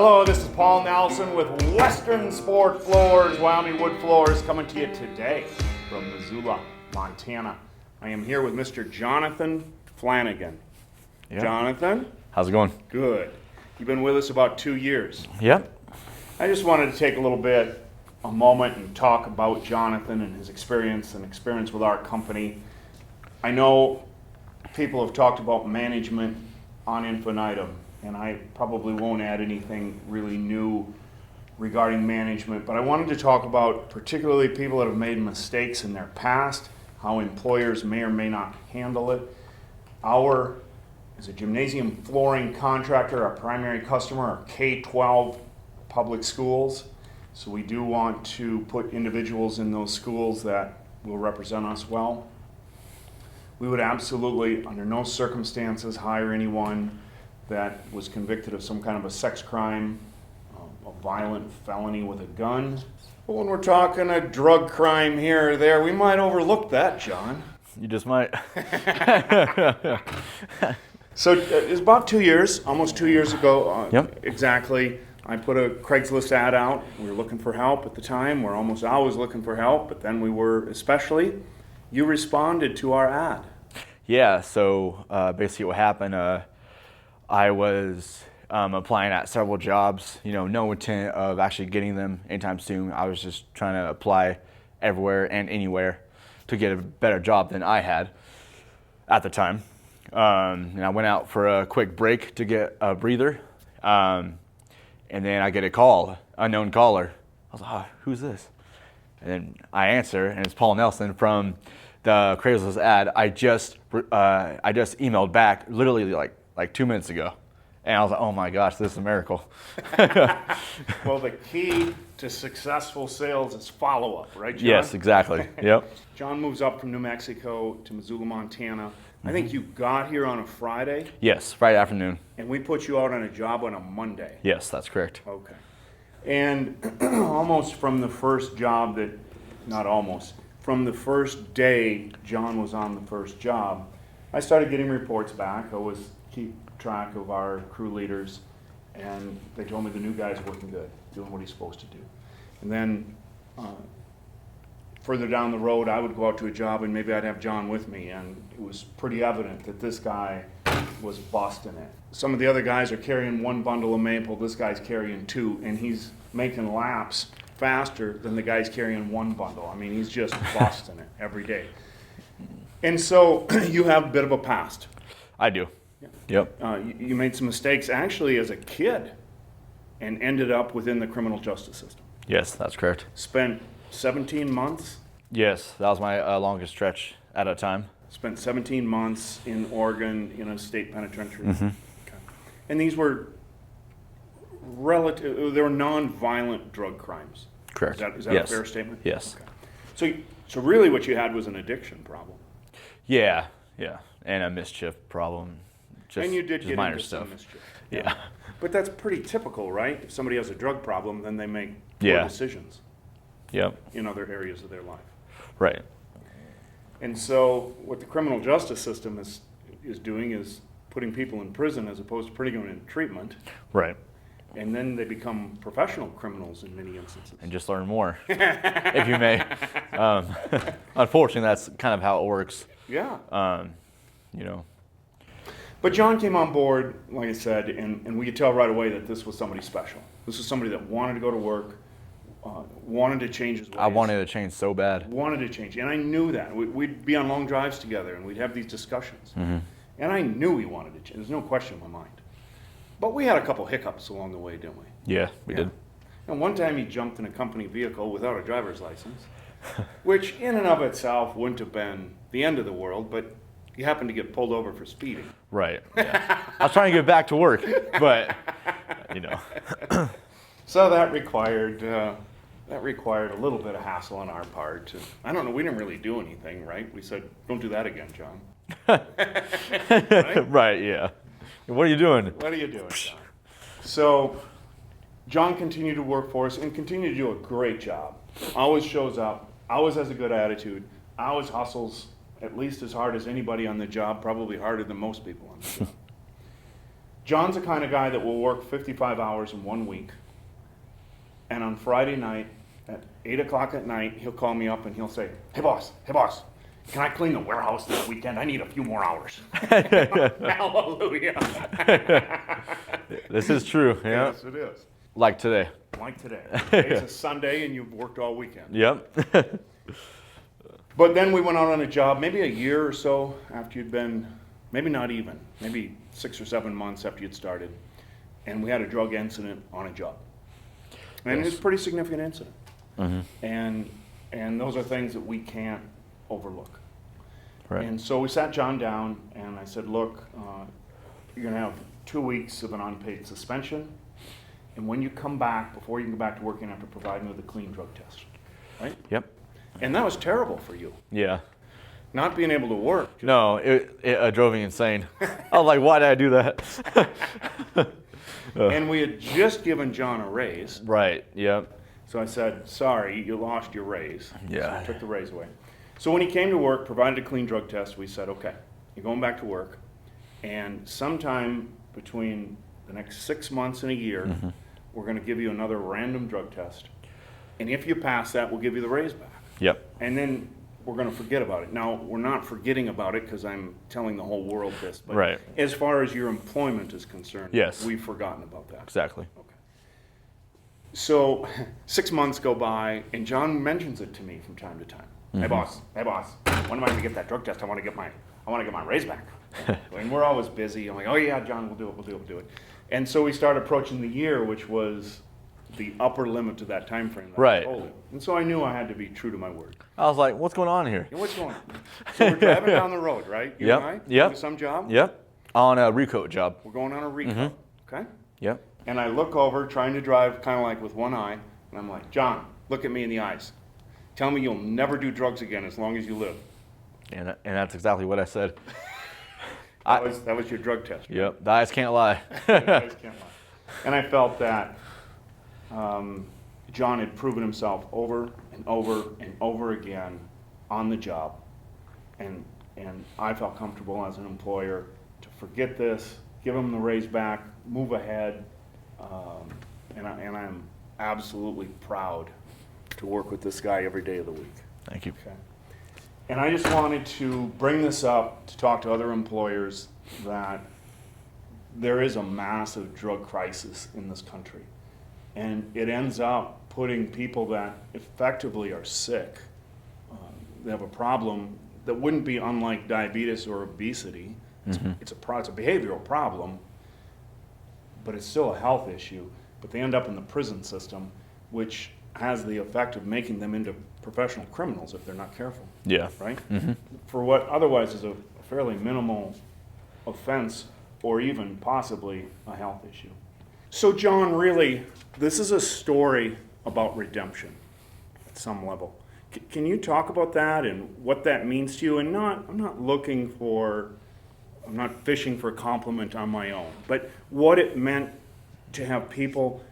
Hello, this is Paul Nelson with Western Sport Floors, Wyoming Wood Floors, coming to you today from Missoula, Montana. I am here with Mr. Jonathan Flanagan. Yep. Jonathan? How's it going? Good. You've been with us about 2 years. Yep. I just wanted to take a moment and talk about Jonathan and his experience with our company. I know people have talked about management on infinitum, and I probably won't add anything really new regarding management, but I wanted to talk about particularly people that have made mistakes in their past, how employers may or may not handle it. As a gymnasium flooring contractor, our primary customer are K-12 public schools. So we do want to put individuals in those schools that will represent us well. We would absolutely, under no circumstances, hire anyone that was convicted of some kind of a sex crime, a violent felony with a gun. But when we're talking a drug crime here or there, we might overlook that, John. You just might. So it's about 2 years, almost 2 years ago, Yep. Exactly. I put a Craigslist ad out. We were looking for help at the time. We're almost always looking for help, but then we were especially. You responded to our ad. Yeah, so basically what happened, I was applying at several jobs, no intent of actually getting them anytime soon. I was just trying to apply everywhere and anywhere to get a better job than I had at the time. And I went out for a quick break to get a breather. And then I get a call, unknown caller. I was like, oh, who's this? And then I answer, and it's Paul Nelson from the Craigslist ad. I just emailed back literally like 2 minutes ago. And I was like, oh my gosh, this is a miracle. Well, the key to successful sales is follow-up, right, John? Yes, exactly. Yep. John moves up from New Mexico to Missoula, Montana. I think you got here on a Friday, Yes, Friday afternoon. and we put you out on a job on a Monday. Yes, that's correct. Okay. And almost from the first job from the first day John was on the first job, I started getting reports back. I always keep track of our crew leaders, and they told me the new guy's working good, doing what he's supposed to do. And then further down the road, I would go out to a job and maybe I'd have John with me, and it was pretty evident that this guy was busting it. Some of the other guys are carrying one bundle of maple, this guy's carrying two, and he's making laps faster than the guy's carrying one bundle. I mean, he's just busting it every day. And so you have a bit of a past. I do. Yep. You made some mistakes actually as a kid and ended up within the criminal justice system. Yes, that's correct. Spent 17 months. Yes, that was my longest stretch at a time. Spent 17 months in Oregon in a state penitentiary. Mm-hmm. Okay. And these were they were non-violent drug crimes. Correct. Is that Yes. a fair statement? Yes. Okay. So really what you had was an addiction problem. Yeah, and a mischief problem. And you did just get minor into stuff. some mischief. Yeah. But that's pretty typical, right? If somebody has a drug problem, then they make poor Yeah. decisions Yep. in other areas of their life. Right. And so what the criminal justice system is doing is putting people in prison as opposed to putting them in treatment. Right. And then they become professional criminals in many instances. And just learn more, if you may. Unfortunately, that's kind of how it works. Yeah. But John came on board, like I said, and we could tell right away that this was somebody special. This was somebody that wanted to go to work, wanted to change his ways. I wanted to change so bad. Wanted to change. And I knew that. We'd be on long drives together, and we'd have these discussions. Mm-hmm. And I knew he wanted to change. There's no question in my mind. But we had a couple hiccups along the way, didn't we? Yeah, we did. And one time he jumped in a company vehicle without a driver's license, which in and of itself wouldn't have been the end of the world, but he happened to get pulled over for speeding. Right. Yeah. I was trying to get back to work, but, So that required a little bit of hassle on our part. I don't know, we didn't really do anything, right? We said, don't do that again, John. Right? Right, yeah. What are you doing? What are you doing, John? So John continued to work for us and continued to do a great job. Always shows up, always has a good attitude, always hustles at least as hard as anybody on the job, probably harder than most people on the job. John's the kind of guy that will work 55 hours in 1 week, and on Friday night at 8 o'clock at night, he'll call me up and he'll say, hey boss, can I clean the warehouse this weekend? I need a few more hours. Hallelujah. This is true. Yeah. Yes, it is. Like today. Like today. Today's a Sunday and you've worked all weekend. Yep. But then we went out on a job maybe a year or so after you'd been, maybe not even, maybe 6 or 7 months after you'd started, and we had a drug incident on a job. And it was a pretty significant incident. And those are things that we can't overlook. Right. And so we sat John down and I said, look, you're going to have 2 weeks of an unpaid suspension. And when you come back, before you can go back to work, you have to provide me with a clean drug test. Right? Yep. And that was terrible for you. Yeah. Not being able to work. No, it drove me insane. I was like, why did I do that? And we had just given John a raise. Right. Yep. So I said, sorry, you lost your raise. Yeah. So I took the raise away. So when he came to work, provided a clean drug test, we said, okay, you're going back to work. And sometime between the next 6 months and a year, we're going to give you another random drug test. And if you pass that, we'll give you the raise back. Yep. And then we're going to forget about it. Now, we're not forgetting about it because I'm telling the whole world this. But Right. as far as your employment is concerned, Yes. we've forgotten about that. Exactly. Okay. So 6 months go by, and John mentions it to me from time to time. Hey boss, when am I going to get that drug test? I want to get my raise back. And we're always busy. I'm like, oh yeah, John, we'll do it. And so we start approaching the year, which was the upper limit to that time frame that Right. I told him. And so I knew I had to be true to my word. I was like, what's going on here? And what's going on? So we're driving down the road, right? You Yep. and I? Yep. Doing some job? Yep. On a recoat job. We're going on a recon, okay? Yep. And I look over, trying to drive kind of like with one eye, and I'm like, John, look at me in the eyes. Tell me you'll never do drugs again as long as you live. And that's exactly what I said. That was your drug test. Right? Yep. The eyes can't lie. I just can't lie. And I felt that John had proven himself over and over and over again on the job. And I felt comfortable as an employer to forget this, give him the raise back, move ahead. And I'm absolutely proud to work with this guy every day of the week. Thank you. Okay. And I just wanted to bring this up to talk to other employers that there is a massive drug crisis in this country. And it ends up putting people that effectively are sick, they have a problem that wouldn't be unlike diabetes or obesity. It's a behavioral problem, but it's still a health issue. But they end up in the prison system, which has the effect of making them into professional criminals if they're not careful. Yeah. Right? For what otherwise is a fairly minimal offense or even possibly a health issue. So John, really, this is a story about redemption at some level. Can you talk about that and what that means to you? And I'm not fishing for a compliment on my own, but what it meant to have people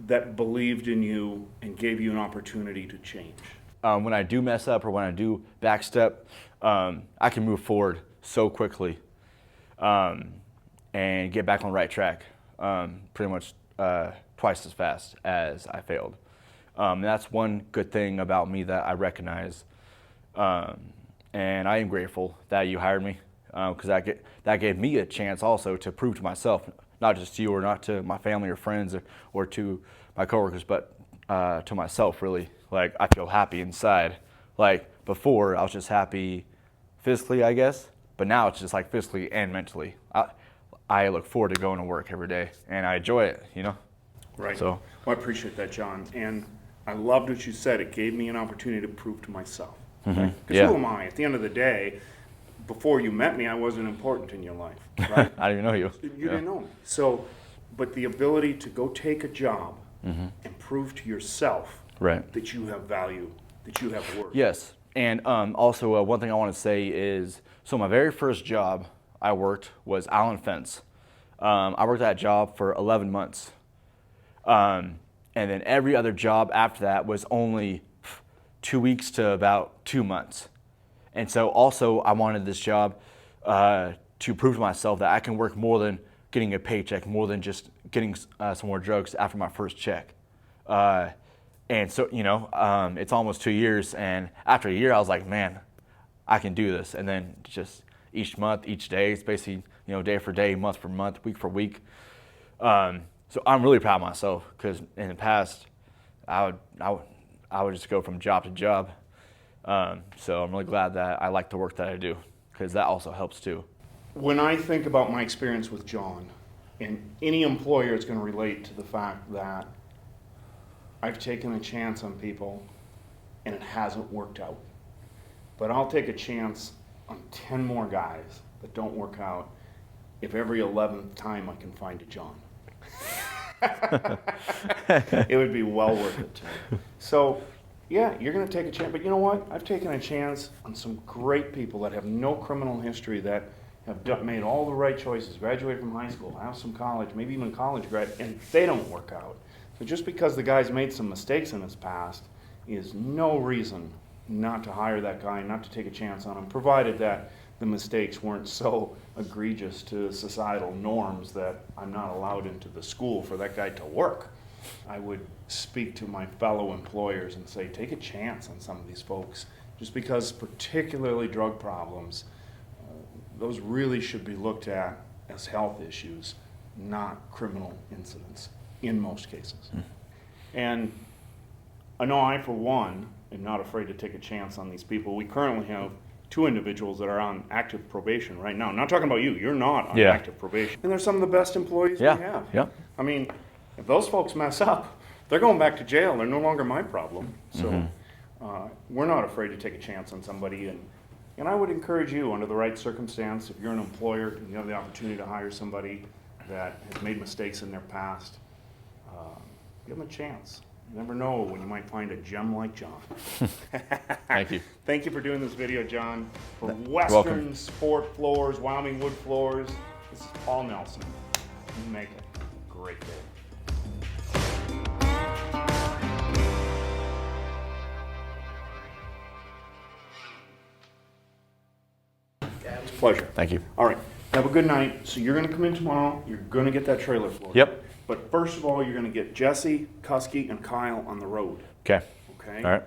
that believed in you and gave you an opportunity to change. When I do mess up or when I do backstep, I can move forward so quickly and get back on the right track pretty much twice as fast as I failed. That's one good thing about me that I recognize. And I am grateful that you hired me because that gave me a chance also to prove to myself, not just to you or not to my family or friends or to my coworkers, but to myself really. Like, I feel happy inside. Like, before, I was just happy physically, I guess, but now it's just like physically and mentally. I look forward to going to work every day, and I enjoy it, you know? Right. So, well, I appreciate that, John. And I loved what you said. It gave me an opportunity to prove to myself. Because Yeah. who am I? At the end of the day, before you met me, I wasn't important in your life, right? I didn't even know you. You didn't know me. So, but the ability to go take a job and prove to yourself Right. that you have value, that you have worth. Yes, and also one thing I want to say is, so my very first job I worked was Allen Fence. I worked that job for 11 months. And then every other job after that was only 2 weeks to about 2 months. And so also I wanted this job to prove to myself that I can work more than getting a paycheck more than just getting some more drugs after my first check. And so, it's almost 2 years, and after a year, I was like, man, I can do this. And then just each month, each day, it's basically, day for day, month for month, week for week. So I'm really proud of myself, because in the past, I would just go from job to job. So I'm really glad that I like the work that I do, because that also helps too. When I think about my experience with John, and any employer is going to relate to the fact that I've taken a chance on people and it hasn't worked out. But I'll take a chance on 10 more guys that don't work out if every 11th time I can find a John. It would be well worth it to me. So, yeah, you're going to take a chance. But you know what? I've taken a chance on some great people that have no criminal history, that have made all the right choices, graduated from high school, have some college, maybe even college grad, and they don't work out. So just because the guy's made some mistakes in his past is no reason not to hire that guy, not to take a chance on him, provided that the mistakes weren't so egregious to societal norms that I'm not allowed into the school for that guy to work. I would speak to my fellow employers and say, take a chance on some of these folks, just because particularly drug problems, those really should be looked at as health issues, not criminal incidents in most cases. And I know I, for one, am not afraid to take a chance on these people. We currently have 2 individuals that are on active probation right now. I'm not talking about you. You're not on active probation. And they're some of the best employees we have. Yeah. I mean, if those folks mess up, they're going back to jail. They're no longer my problem. So we're not afraid to take a chance on somebody. And I would encourage you, under the right circumstance, if you're an employer and you have the opportunity to hire somebody that has made mistakes in their past, give them a chance. You never know when you might find a gem like John. Thank you. Thank you for doing this video, John. For Western welcome. Sport Floors, Wyoming Wood Floors, this is Paul Nelson. You make it a great day. It's a pleasure. Thank you. All right. Have a good night. So you're going to come in tomorrow. You're going to get that trailer floor. Yep. But first of all, you're going to get Jesse, Kusky, and Kyle on the road. Okay. Okay? All right.